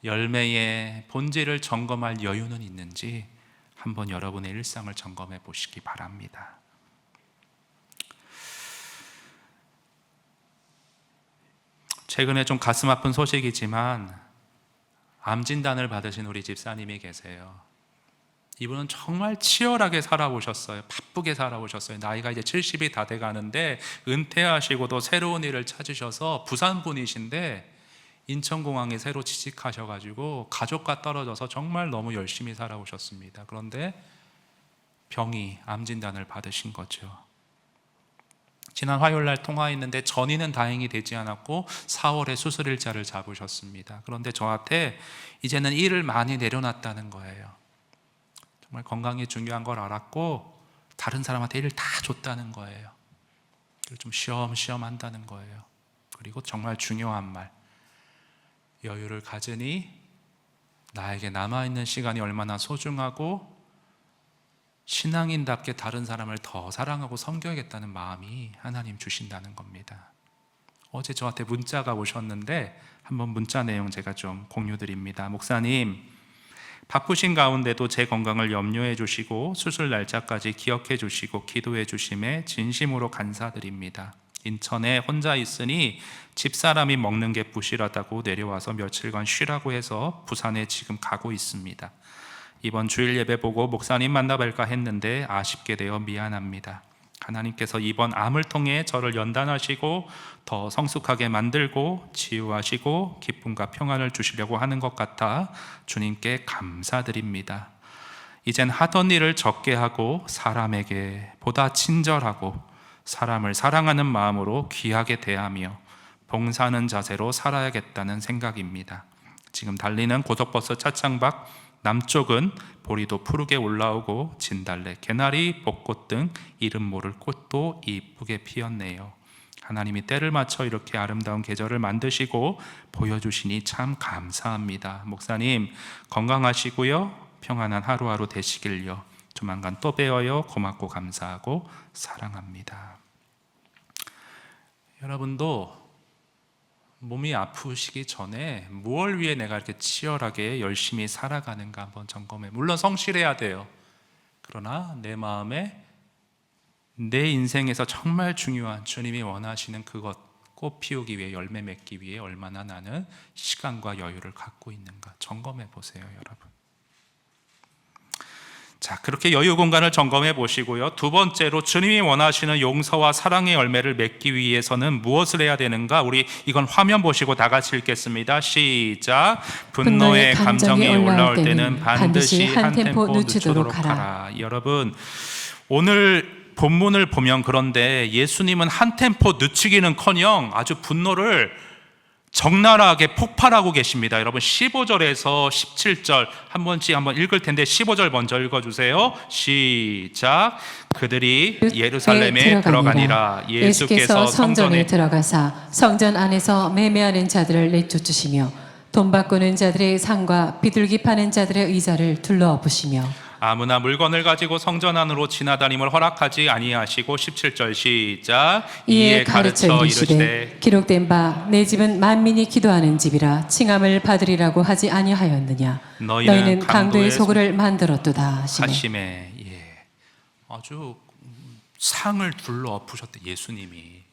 열매의 본질을 점검할 여유는 있는지 한번 여러분의 일상을 점검해 보시기 바랍니다. 최근에 좀 가슴 아픈 소식이지만 암 진단을 받으신 우리 집사님이 계세요. 이분은 정말 치열하게 살아오셨어요. 바쁘게 살아오셨어요. 나이가 이제 70이 다 돼가는데 은퇴하시고도 새로운 일을 찾으셔서 부산 분이신데 인천공항에 새로 취직하셔가지고 가족과 떨어져서 정말 너무 열심히 살아오셨습니다. 그런데 암 진단을 받으신 거죠. 지난 화요일 날 통화했는데 전이는 다행히 되지 않았고 4월에 수술일자를 잡으셨습니다. 그런데 저한테 이제는 일을 많이 내려놨다는 거예요. 정말 건강이 중요한 걸 알았고 다른 사람한테 일을 다 줬다는 거예요. 좀 쉬엄쉬엄 한다는 거예요. 그리고 정말 중요한 말, 여유를 가지니 나에게 남아있는 시간이 얼마나 소중하고 신앙인답게 다른 사람을 더 사랑하고 섬겨야겠다는 마음이 하나님 주신다는 겁니다. 어제 저한테 문자가 오셨는데 한번 문자 내용 제가 좀 공유드립니다. 목사님, 바쁘신 가운데도 제 건강을 염려해 주시고 수술 날짜까지 기억해 주시고 기도해 주심에 진심으로 감사드립니다. 인천에 혼자 있으니 집사람이 먹는 게 부실하다고 내려와서 며칠간 쉬라고 해서 부산에 지금 가고 있습니다. 이번 주일 예배 보고 목사님 만나뵐까 했는데 아쉽게 되어 미안합니다. 하나님께서 이번 암을 통해 저를 연단하시고 더 성숙하게 만들고 치유하시고 기쁨과 평안을 주시려고 하는 것 같아 주님께 감사드립니다. 이젠 하던 일을 적게 하고 사람에게 보다 친절하고 사람을 사랑하는 마음으로 귀하게 대하며 봉사하는 자세로 살아야겠다는 생각입니다. 지금 달리는 고속버스 차창 밖 남쪽은 보리도 푸르게 올라오고 진달래, 개나리, 벚꽃 등 이름 모를 꽃도 이쁘게 피었네요. 하나님이 때를 맞춰 이렇게 아름다운 계절을 만드시고 보여주시니 참 감사합니다. 목사님 건강하시고요, 평안한 하루하루 되시길요. 조만간 또 뵈어요. 고맙고 감사하고 사랑합니다. 여러분도 몸이 아프시기 전에 무엇을 위해 내가 이렇게 치열하게 열심히 살아가는가 한번 점검해. 물론 성실해야 돼요. 그러나 내 마음에 내 인생에서 정말 중요한 주님이 원하시는 그것 꽃 피우기 위해, 열매 맺기 위해 얼마나 나는 시간과 여유를 갖고 있는가 점검해 보세요, 여러분. 자, 그렇게 여유 공간을 점검해 보시고요. 두 번째로 주님이 원하시는 용서와 사랑의 열매를 맺기 위해서는 무엇을 해야 되는가? 우리 이건 화면 보시고 다 같이 읽겠습니다. 시작. 분노의 감정이 올라올 때는 반드시 한 템포 늦추도록 하라. 여러분, 오늘 본문을 보면 그런데 예수님은 한 템포 늦추기는커녕 아주 분노를 적나라하게 폭발하고 계십니다. 여러분 15절에서 17절 한번 읽을 텐데 15절 먼저 읽어주세요. 시작. 그들이 예루살렘에 들어가니라. 예수께서 성전에 들어가사 성전 안에서 매매하는 자들을 내쫓으시며 돈 바꾸는 자들의 상과 비둘기 파는 자들의 의자를 둘러엎으시며 아무나 물건을 가지고 성전 안으로 지나다님을 허락하지 아니하시고 17절 시작. 이에 가르쳐 이르시되 기록된 바 내 집은 만민이 기도하는 집이라 칭함을 받으리라고 하지 아니하였느냐. 너희는 강도의 소굴을 만들었도다 하시매. 예. 아주 상을 둘러엎으셨대. 예수님이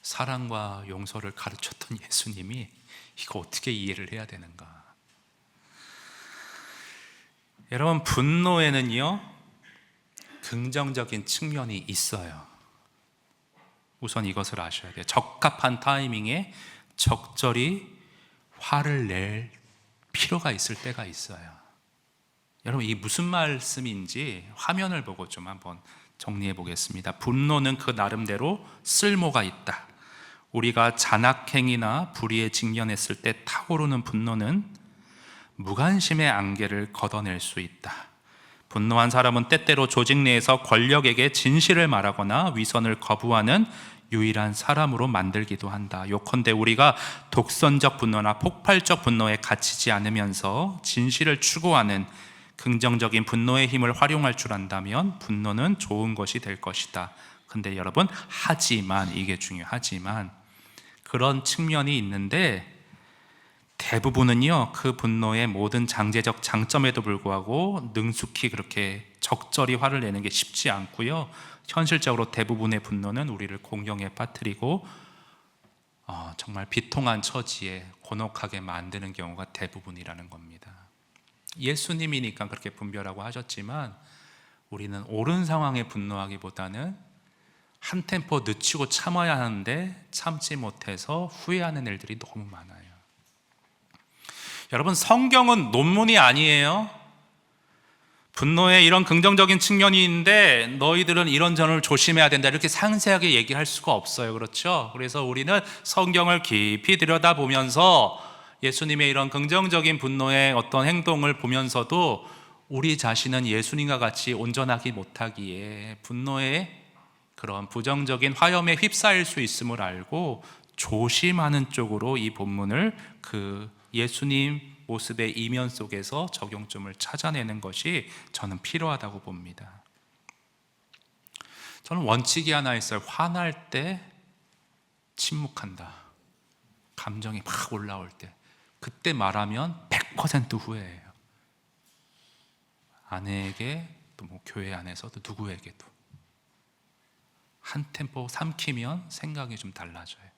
사랑과 용서를 가르쳤던 예수님이 이거 어떻게 이해를 해야 되는가. 여러분, 분노에는요 긍정적인 측면이 있어요. 우선 이것을 아셔야 돼요. 적합한 타이밍에 적절히 화를 낼 필요가 있을 때가 있어요. 여러분, 이게 무슨 말씀인지 화면을 보고 좀 한번 정리해 보겠습니다. 분노는 그 나름대로 쓸모가 있다. 우리가 잔악행위나 불의에 직면했을 때 타오르는 분노는 무관심의 안개를 걷어낼 수 있다. 분노한 사람은 때때로 조직 내에서 권력에게 진실을 말하거나 위선을 거부하는 유일한 사람으로 만들기도 한다. 요컨대 우리가 독선적 분노나 폭발적 분노에 갇히지 않으면서 진실을 추구하는 긍정적인 분노의 힘을 활용할 줄 안다면 분노는 좋은 것이 될 것이다. 근데 여러분, 하지만, 이게 중요하지만 그런 측면이 있는데 대부분은요 그 분노의 모든 장제적 장점에도 불구하고 능숙히 그렇게 적절히 화를 내는 게 쉽지 않고요, 현실적으로 대부분의 분노는 우리를 공경에 빠뜨리고 정말 비통한 처지에 곤혹하게 만드는 경우가 대부분이라는 겁니다. 예수님이니까 그렇게 분별하고 하셨지만 우리는 옳은 상황에 분노하기보다는 한 템포 늦추고 참아야 하는데 참지 못해서 후회하는 일들이 너무 많아요. 여러분, 성경은 논문이 아니에요. 분노에 이런 긍정적인 측면이 있는데 너희들은 이런 점을 조심해야 된다, 이렇게 상세하게 얘기할 수가 없어요. 그렇죠? 그래서 우리는 성경을 깊이 들여다보면서 예수님의 이런 긍정적인 분노의 어떤 행동을 보면서도 우리 자신은 예수님과 같이 온전하기 못하기에 분노의 그런 부정적인 화염에 휩싸일 수 있음을 알고 조심하는 쪽으로 이 본문을 그 예수님 모습의 이면 속에서 적용점을 찾아내는 것이 저는 필요하다고 봅니다. 저는 원칙이 하나 있어요. 화날 때 침묵한다. 감정이 막 올라올 때 그때 말하면 100% 후회해요. 아내에게, 또 뭐 교회 안에서도 누구에게도 한 템포 삼키면 생각이 좀 달라져요.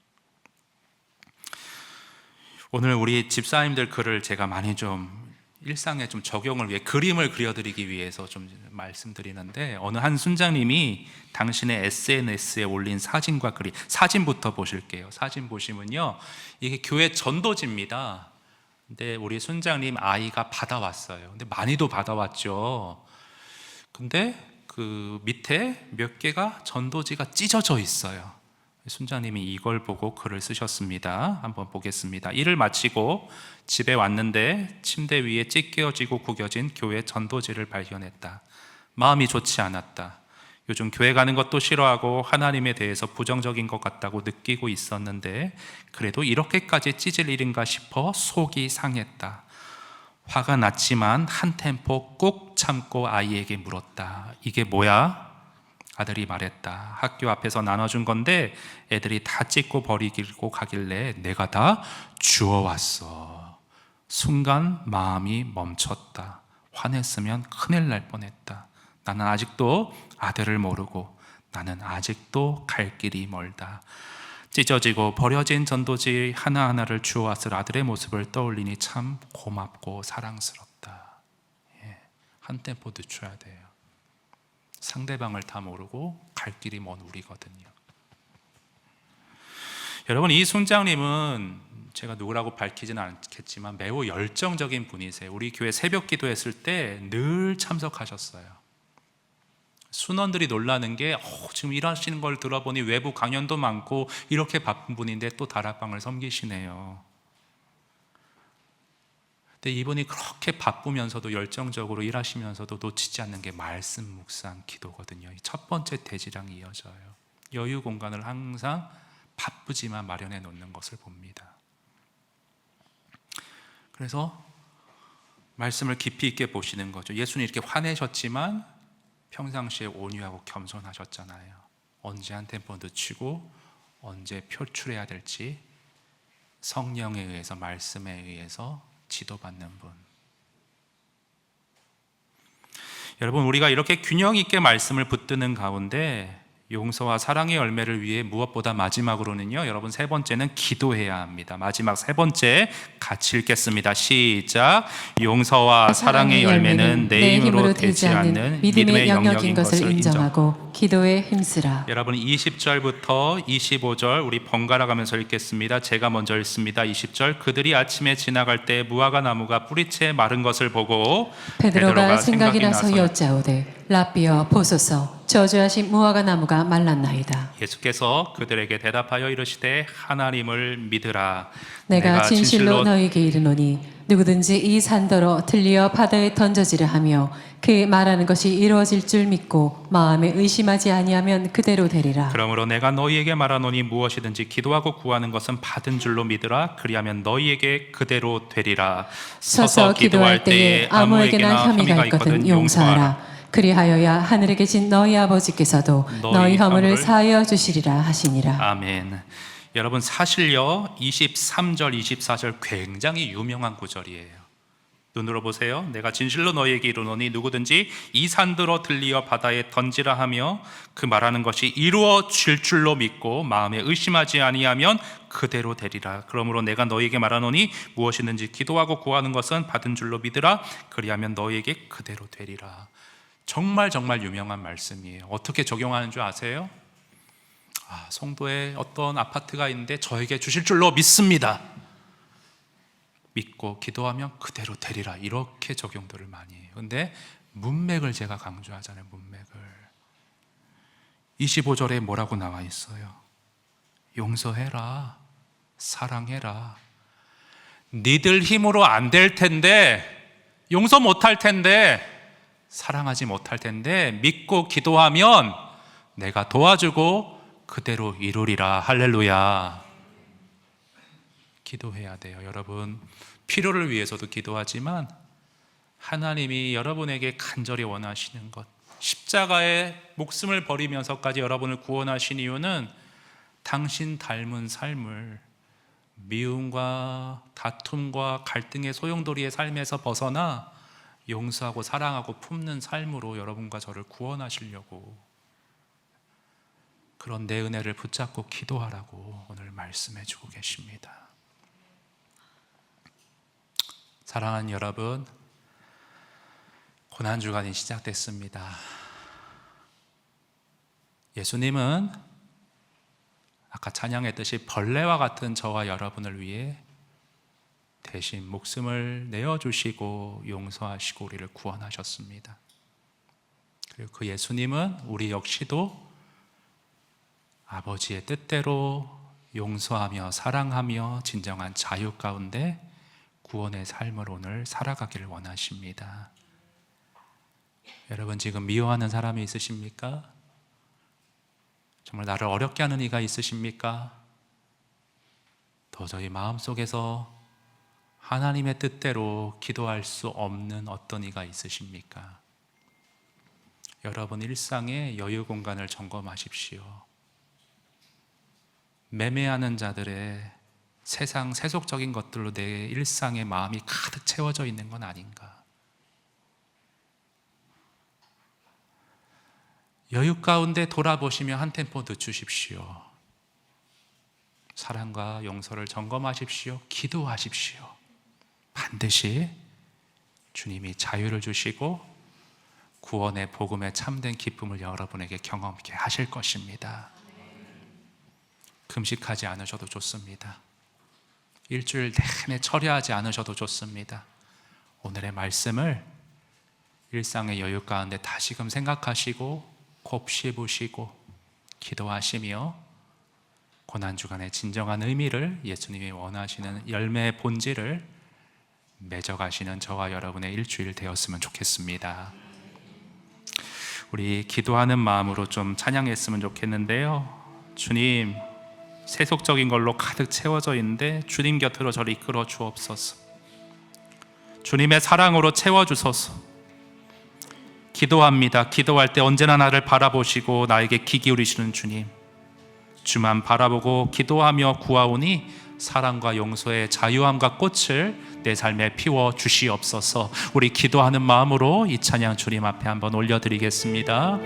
오늘 우리 집사님들 글을 제가 많이 좀 일상에 좀 적용을 위해 그림을 그려드리기 위해서 좀 말씀드리는데, 어느 한 순장님이 당신의 SNS에 올린 사진과 글이, 사진부터 보실게요. 사진 보시면요, 이게 교회 전도지입니다. 근데 우리 순장님 아이가 받아왔어요. 근데 많이도 받아왔죠. 근데 그 밑에 몇 개가 전도지가 찢어져 있어요. 순장님이 이걸 보고 글을 쓰셨습니다. 한번 보겠습니다. 일을 마치고 집에 왔는데 침대 위에 찢겨지고 구겨진 교회 전도지를 발견했다. 마음이 좋지 않았다. 요즘 교회 가는 것도 싫어하고 하나님에 대해서 부정적인 것 같다고 느끼고 있었는데 그래도 이렇게까지 찢을 일인가 싶어 속이 상했다. 화가 났지만 한 템포 꾹 참고 아이에게 물었다. 이게 뭐야? 아들이 말했다. 학교 앞에서 나눠준 건데 애들이 다 찢고 버리고 가길래 내가 다 주워왔어. 순간 마음이 멈췄다. 화냈으면 큰일 날 뻔했다. 나는 아직도 아들을 모르고 나는 아직도 갈 길이 멀다. 찢어지고 버려진 전도지 하나하나를 주워왔을 아들의 모습을 떠올리니 참 고맙고 사랑스럽다. 한 템포 늦춰야 돼요. 상대방을 다 모르고 갈 길이 먼 우리거든요. 여러분, 이 순장님은 제가 누구라고 밝히지는 않겠지만 매우 열정적인 분이세요. 우리 교회 새벽 기도했을 때 늘 참석하셨어요. 순원들이 놀라는 게 지금 일하시는 걸 들어보니 외부 강연도 많고 이렇게 바쁜 분인데 또 다락방을 섬기시네요. 근데 이분이 그렇게 바쁘면서도 열정적으로 일하시면서도 놓치지 않는 게 말씀, 묵상, 기도거든요. 첫 번째 대지랑이 이어져요. 여유 공간을 항상 바쁘지만 마련해 놓는 것을 봅니다. 그래서 말씀을 깊이 있게 보시는 거죠. 예수님 이렇게 화내셨지만 평상시에 온유하고 겸손하셨잖아요. 언제 한 템포 늦추고 언제 표출해야 될지 성령에 의해서, 말씀에 의해서 지도받는 분. 여러분, 우리가 이렇게 균형 있게 말씀을 붙드는 가운데 용서와 사랑의 열매를 위해 무엇보다 마지막으로는요, 여러분 세 번째는 기도해야 합니다. 마지막 세 번째 같이 읽겠습니다. 시작. 용서와 사랑의 열매는 내 힘으로 되지 않는 믿음의 영역인 것을 인정하고 기도에 힘쓰라. 여러분 20절부터 25절 우리 번갈아 가면서 읽겠습니다. 제가 먼저 읽습니다. 20절. 그들이 아침에 지나갈 때 무화과 나무가 뿌리채 마른 것을 보고 베드로가 생각이 나서 여짜오되 라삐여 보소서 저주하신 무화과 나무가 말랐나이다. 예수께서 그들에게 대답하여 이르시되 하나님을 믿으라. 내가 진실로 너희에게 이르노니 누구든지 이 산더러 들리어 바다에 던져지려 하며 그 말하는 것이 이루어질 줄 믿고 마음에 의심하지 아니하면 그대로 되리라. 그러므로 내가 너희에게 말하노니 무엇이든지 기도하고 구하는 것은 받은 줄로 믿으라. 그리하면 너희에게 그대로 되리라. 서서 기도할 때에 아무에게나 혐의가 있거든 용서하라. 그리하여야 하늘에 계신 너희 아버지께서도 너희 허물을 사하여 주시리라 하시니라. 아멘. 여러분 사실요 23절 24절 굉장히 유명한 구절이에요. 눈으로 보세요. 내가 진실로 너희에게 이르노니 누구든지 이 산들어 들리어 바다에 던지라 하며 그 말하는 것이 이루어질 줄로 믿고 마음에 의심하지 아니하면 그대로 되리라. 그러므로 내가 너희에게 말하노니 무엇이든지 기도하고 구하는 것은 받은 줄로 믿으라. 그리하면 너희에게 그대로 되리라. 정말 유명한 말씀이에요. 어떻게 적용하는 줄 아세요? 송도에 어떤 아파트가 있는데 저에게 주실 줄로 믿습니다. 믿고 기도하면 그대로 되리라. 이렇게 적용들을 많이 해요. 근데 문맥을 제가 강조하잖아요. 문맥을 25절에 뭐라고 나와 있어요? 용서해라, 사랑해라. 니들 힘으로 안 될 텐데, 용서 못할 텐데, 사랑하지 못할 텐데 믿고 기도하면 내가 도와주고 그대로 이루리라. 할렐루야. 기도해야 돼요. 여러분 필요를 위해서도 기도하지만 하나님이 여러분에게 간절히 원하시는 것, 십자가에 목숨을 버리면서까지 여러분을 구원하신 이유는 당신 닮은 삶을 미움과 다툼과 갈등의 소용돌이의 삶에서 벗어나 용서하고 사랑하고 품는 삶으로 여러분과 저를 구원하시려고, 그런 내 은혜를 붙잡고 기도하라고 오늘 말씀해 주고 계십니다. 사랑하는 여러분, 고난주간이 시작됐습니다. 예수님은 아까 찬양했듯이 벌레와 같은 저와 여러분을 위해 대신 목숨을 내어주시고 용서하시고 우리를 구원하셨습니다. 그리고 그 예수님은 우리 역시도 아버지의 뜻대로 용서하며 사랑하며 진정한 자유 가운데 구원의 삶을 오늘 살아가기를 원하십니다. 여러분 지금 미워하는 사람이 있으십니까? 정말 나를 어렵게 하는 이가 있으십니까? 도저히 마음속에서 하나님의 뜻대로 기도할 수 없는 어떤 이가 있으십니까? 여러분 일상의 여유 공간을 점검하십시오. 매매하는 자들의 세상 세속적인 것들로 내 일상의 마음이 가득 채워져 있는 건 아닌가? 여유 가운데 돌아보시며 한 템포 늦추십시오. 사랑과 용서를 점검하십시오. 기도하십시오. 반드시 주님이 자유를 주시고 구원의 복음의 참된 기쁨을 여러분에게 경험케 하실 것입니다. 금식하지 않으셔도 좋습니다. 일주일 내내 철야하지 않으셔도 좋습니다. 오늘의 말씀을 일상의 여유 가운데 다시금 생각하시고 곱씹으시고 기도하시며 고난주간의 진정한 의미를, 예수님이 원하시는 열매의 본질을 맺어가시는 저와 여러분의 일주일 되었으면 좋겠습니다. 우리 기도하는 마음으로 좀 찬양했으면 좋겠는데요. 주님, 세속적인 걸로 가득 채워져 있는데 주님 곁으로 저를 이끌어 주옵소서. 주님의 사랑으로 채워주소서. 기도합니다. 기도할 때 언제나 나를 바라보시고 나에게 귀 기울이시는 주님, 주만 바라보고 기도하며 구하오니 사랑과 용서의 자유함과 꽃을 내 삶에 피워 주시옵소서. 우리 기도하는 마음으로 이 찬양 주님 앞에 한번 올려드리겠습니다.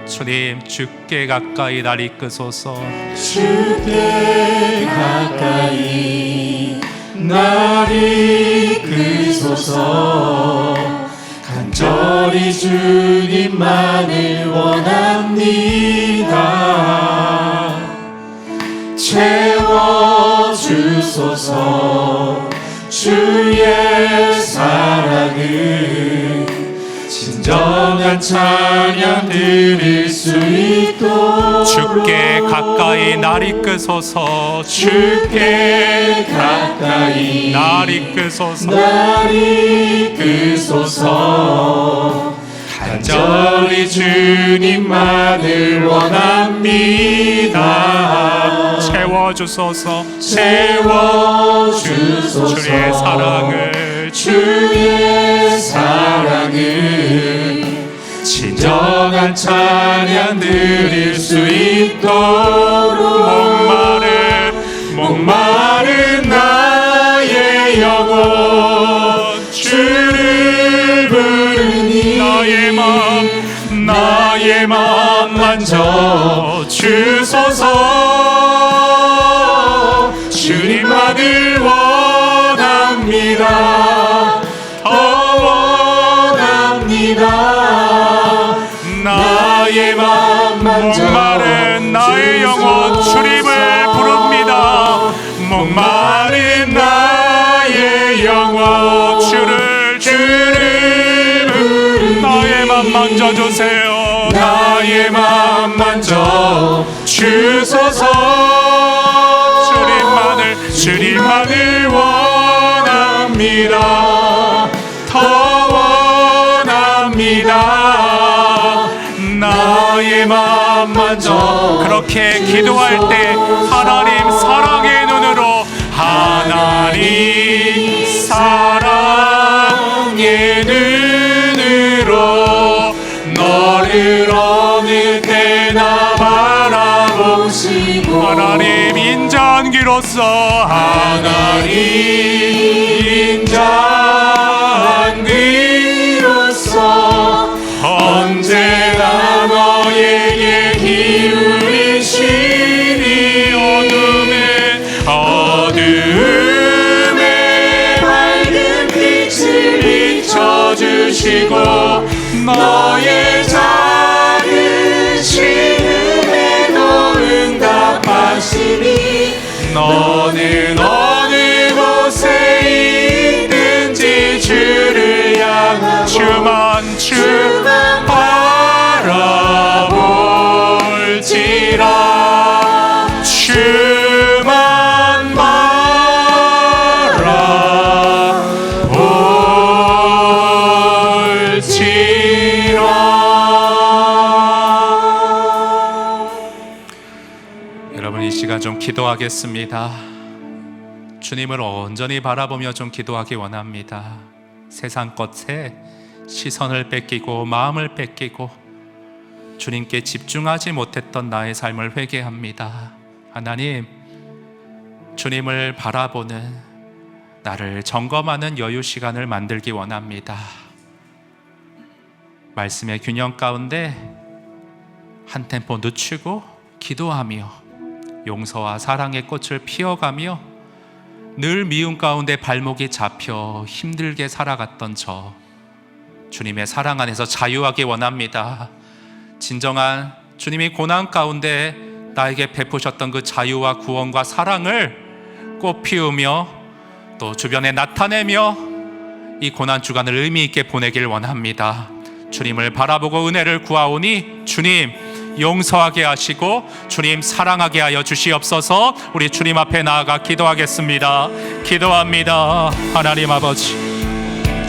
주님 주께 가까이 날 이끄소서. 주께 가까이 날 이끄소서. 간절히 주님만을 원합니다. 채워주소서. 주의 사랑을 진정한 찬양 드릴 수 있도록 주께 가까이 날 이끄소서. 주께 가까이 날 이끄소서. 날 이끄소서. 간절히 주님만을 원합니다. 채워주소서. 채워주소서. 주의 사랑을 주의 사랑을 진정한 찬양 드릴 수 있도록 목마른 나의 영혼 주를 부르니 나의 맘 만져 주소서. 주님만을 원합니다. 더 원합니다. 나의 맘 만져 목마른 나의 영혼 주님을 부릅니다. 목마른 나의 영혼 주를 부르니 나의 맘 만져주세요. 나의 맘 만져 주소서. 주님만을 원합니다. 더 원합니다. 나의 맘 만져. 그렇게 기도할 때 하나님 사랑의 눈으로 하나님 사랑의 눈으로 너를 어느 때나 바라보시고 하나님 인자한기로서 하나님 인자한기로서 언제나 너에게 기울이시니 어둠에 밝은 빛을 비춰주시고 너의 작은 신음에도 응답하시니 너는 어느 곳에 있든지 주를 향하고 주만 바라볼지라. 주만 바라볼지라. 여러분 이 시간 좀 기도하겠습니다. 주님을 온전히 바라보며 좀 기도하기 원합니다. 세상 것에 시선을 뺏기고 마음을 뺏기고 주님께 집중하지 못했던 나의 삶을 회개합니다. 하나님, 주님을 바라보는 나를 점검하는 여유 시간을 만들기 원합니다. 말씀의 균형 가운데 한 템포 늦추고 기도하며 용서와 사랑의 꽃을 피워가며 늘 미움 가운데 발목이 잡혀 힘들게 살아갔던 저 주님의 사랑 안에서 자유하기 원합니다. 진정한 주님이 고난 가운데 나에게 베푸셨던 그 자유와 구원과 사랑을 꽃 피우며 또 주변에 나타내며 이 고난 주간을 의미 있게 보내길 원합니다. 주님을 바라보고 은혜를 구하오니 주님 용서하게 하시고 주님 사랑하게 하여 주시옵소서. 우리 주님 앞에 나아가 기도하겠습니다. 기도합니다. 하나님 아버지,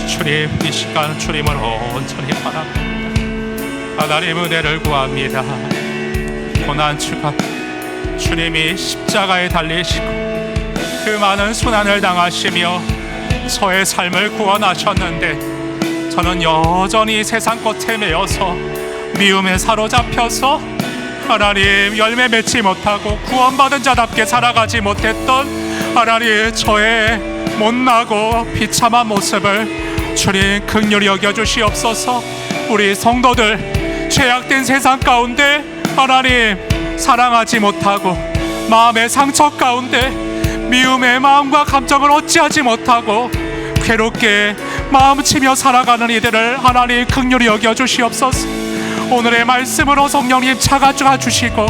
주님 이 시간 주님을 온전히 바랍니다. 하나님 은혜를 구합니다. 고난 주간 주님이 십자가에 달리시고 그 많은 순환을 당하시며 저의 삶을 구원하셨는데 저는 여전히 세상 것에 매여서 미움에 사로잡혀서 하나님 열매 맺지 못하고 구원받은 자답게 살아가지 못했던 하나님 저의 못나고 비참한 모습을 주님 긍휼히 여겨주시옵소서. 우리 성도들 죄악된 세상 가운데 하나님 사랑하지 못하고 마음의 상처 가운데 미움의 마음과 감정을 어찌하지 못하고 괴롭게 마음치며 살아가는 이들을 하나님 긍휼히 여겨 주시옵소서. 오늘의 말씀으로 성령님 찾아가 주시고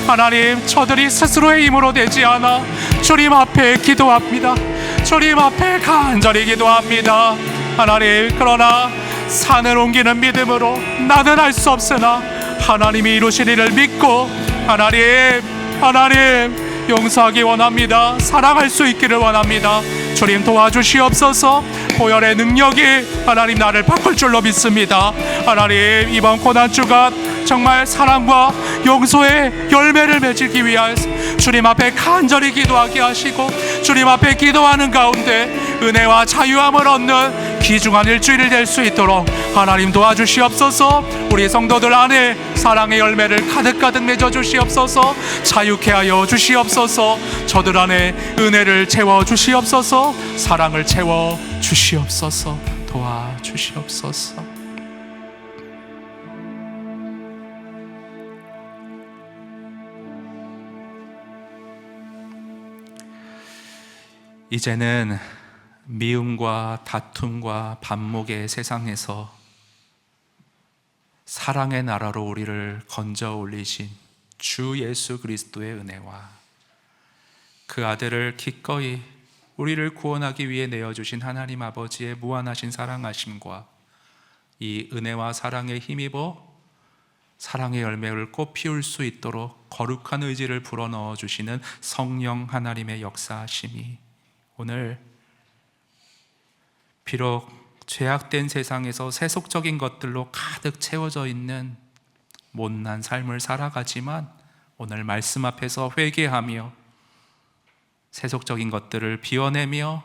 하나님 저들이 스스로의 힘으로 되지 않아 주님 앞에 기도합니다. 주님 앞에 간절히 기도합니다. 하나님, 그러나 산을 옮기는 믿음으로 나는 할 수 없으나 하나님이 이루실 일을 믿고 하나님 용서하기 원합니다. 사랑할 수 있기를 원합니다. 주님 도와주시옵소서. 보혈의 능력이 하나님 나를 바꿀 줄로 믿습니다. 하나님, 이번 고난주간 정말 사랑과 용서의 열매를 맺기 위하여서 주님 앞에 간절히 기도하게 하시고 주님 앞에 기도하는 가운데 은혜와 자유함을 얻는 귀중한 일주일이 될 수 있도록 하나님 도와주시옵소서. 우리 성도들 안에 사랑의 열매를 가득가득 맺어 주시옵소서. 자유케 하여 주시옵소서. 저들 안에 은혜를 채워 주시옵소서. 사랑을 채워 주시옵소서. 도와주시옵소서. 이제는 미움과 다툼과 반목의 세상에서 사랑의 나라로 우리를 건져 올리신 주 예수 그리스도의 은혜와 그 아들을 기꺼이 우리를 구원하기 위해 내어주신 하나님 아버지의 무한하신 사랑하심과 이 은혜와 사랑에 힘입어 사랑의 열매를 꽃 피울 수 있도록 거룩한 의지를 불어넣어 주시는 성령 하나님의 역사하심이 오늘 비록 죄악된 세상에서 세속적인 것들로 가득 채워져 있는 못난 삶을 살아가지만 오늘 말씀 앞에서 회개하며 세속적인 것들을 비워내며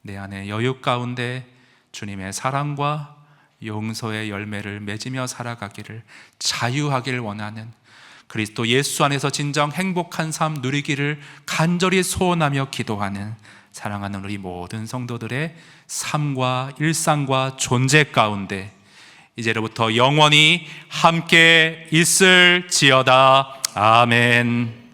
내 안에 여유 가운데 주님의 사랑과 용서의 열매를 맺으며 살아가기를, 자유하길 원하는, 그리스도 예수 안에서 진정 행복한 삶 누리기를 간절히 소원하며 기도하는 사랑하는 우리 모든 성도들의 삶과 일상과 존재 가운데 이제로부터 영원히 함께 있을지어다. 아멘.